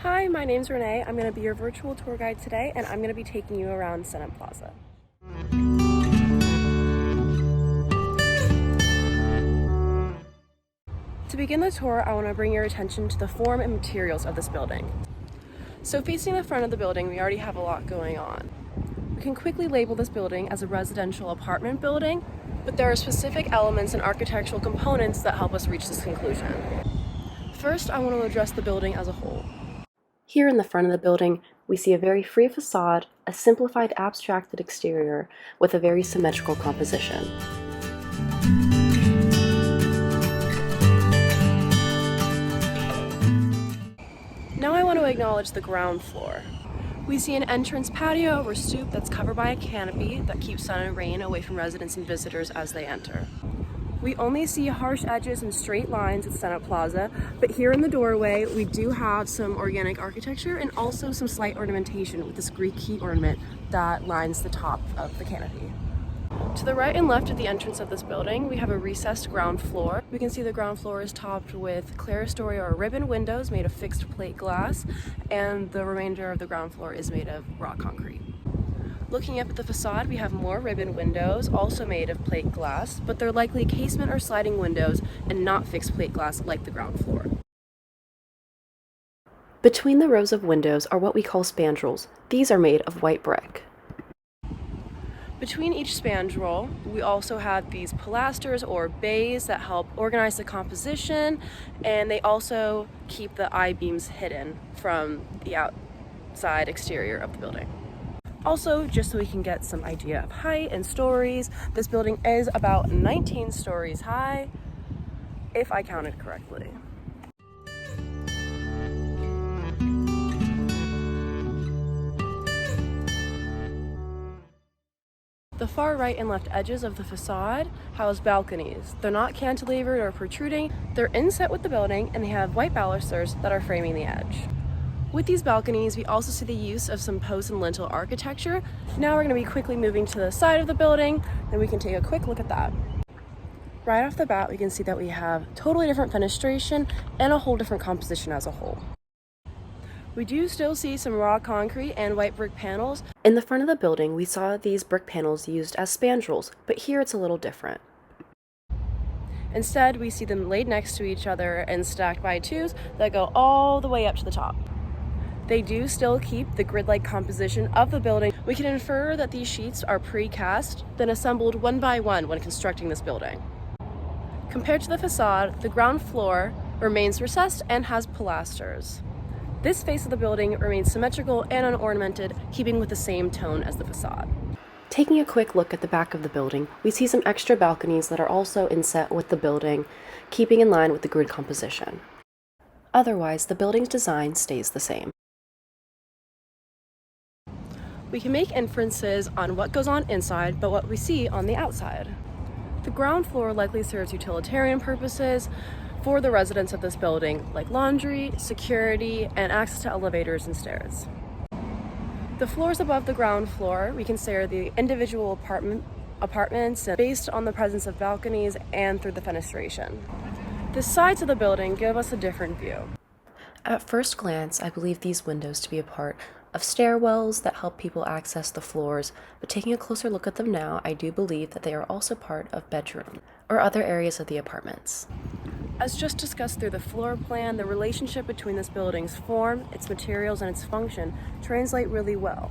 Hi, my name's Renee. I'm going to be your virtual tour guide today, and I'm going to be taking you around Senate Plaza. To begin the tour, I want to bring your attention to the form and materials of this building. So facing the front of the building, we already have a lot going on. We can quickly label this building as a residential apartment building, but there are specific elements and architectural components that help us reach this conclusion. First, I want to address the building as a whole. Here in the front of the building, we see a very free facade, a simplified abstracted exterior with a very symmetrical composition. Now I want to acknowledge the ground floor. We see an entrance patio or stoop that's covered by a canopy that keeps sun and rain away from residents and visitors as they enter. We only see harsh edges and straight lines at Senate Plaza, but here in the doorway we do have some organic architecture and also some slight ornamentation with this Greek key ornament that lines the top of the canopy. To the right and left of the entrance of this building, we have a recessed ground floor. We can see the ground floor is topped with clerestory or ribbon windows made of fixed plate glass, and the remainder of the ground floor is made of raw concrete. Looking up at the facade, we have more ribbon windows, also made of plate glass, but they're likely casement or sliding windows and not fixed plate glass like the ground floor. Between the rows of windows are what we call spandrels. These are made of white brick. Between each spandrel, we also have these pilasters or bays that help organize the composition, and they also keep the I-beams hidden from the outside exterior of the building. Also, just so we can get some idea of height and stories, this building is about 19 stories high, if I counted correctly. The far right and left edges of the facade house balconies. They're not cantilevered or protruding, they're inset with the building, and they have white balusters that are framing the edge. With these balconies, we also see the use of some post and lintel architecture. Now we're going to be quickly moving to the side of the building, and we can take a quick look at that. Right off the bat, we can see that we have totally different fenestration and a whole different composition as a whole. We do still see some raw concrete and white brick panels. In the front of the building, we saw these brick panels used as spandrels, but here it's a little different. Instead, we see them laid next to each other and stacked by twos that go all the way up to the top. They do still keep the grid-like composition of the building. We can infer that these sheets are precast, then assembled one by one when constructing this building. Compared to the facade, the ground floor remains recessed and has pilasters. This face of the building remains symmetrical and unornamented, keeping with the same tone as the facade. Taking a quick look at the back of the building, we see some extra balconies that are also inset with the building, keeping in line with the grid composition. Otherwise, the building's design stays the same. We can make inferences on what goes on inside, but what we see on the outside. The ground floor likely serves utilitarian purposes for the residents of this building, like laundry, security, and access to elevators and stairs. The floors above the ground floor, we consider the individual apartments based on the presence of balconies and through the fenestration. The sides of the building give us a different view. At first glance, I believe these windows to be a part of stairwells that help people access the floors, but taking a closer look at them now, I do believe that they are also part of bedrooms or other areas of the apartments. As just discussed through the floor plan, the relationship between this building's form, its materials, and its function translate really well.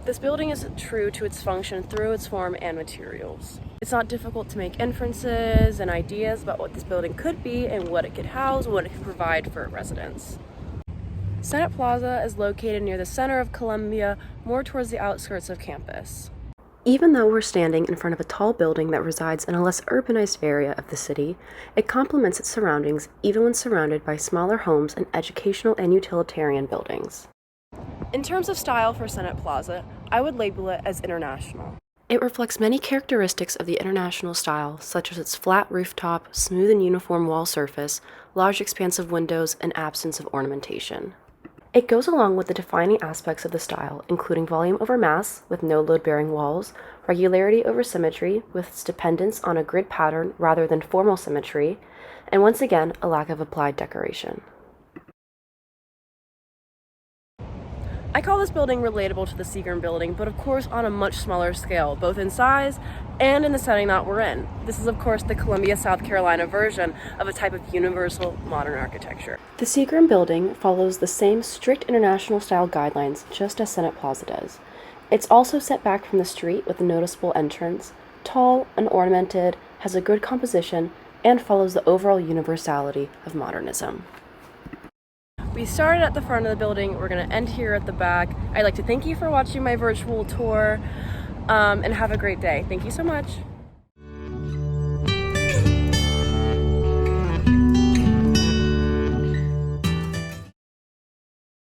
This building is true to its function through its form and materials. It's not difficult to make inferences and ideas about what this building could be and what it could house and what it could provide for residents. Senate Plaza is located near the center of Columbia, more towards the outskirts of campus. Even though we're standing in front of a tall building that resides in a less urbanized area of the city, it complements its surroundings even when surrounded by smaller homes and educational and utilitarian buildings. In terms of style for Senate Plaza, I would label it as international. It reflects many characteristics of the international style, such as its flat rooftop, smooth and uniform wall surface, large expansive windows, and absence of ornamentation. It goes along with the defining aspects of the style, including volume over mass with no load-bearing walls, regularity over symmetry with its dependence on a grid pattern rather than formal symmetry, and once again, a lack of applied decoration. I call this building relatable to the Seagram building, but of course on a much smaller scale, both in size and in the setting that we're in. This is of course the Columbia, South Carolina version of a type of universal modern architecture. The Seagram building follows the same strict international style guidelines just as Senate Plaza does. It's also set back from the street with a noticeable entrance, tall and ornamented, has a good composition, and follows the overall universality of modernism. We started at the front of the building, we're going to end here at the back. I'd like to thank you for watching my virtual tour, and have a great day. Thank you so much.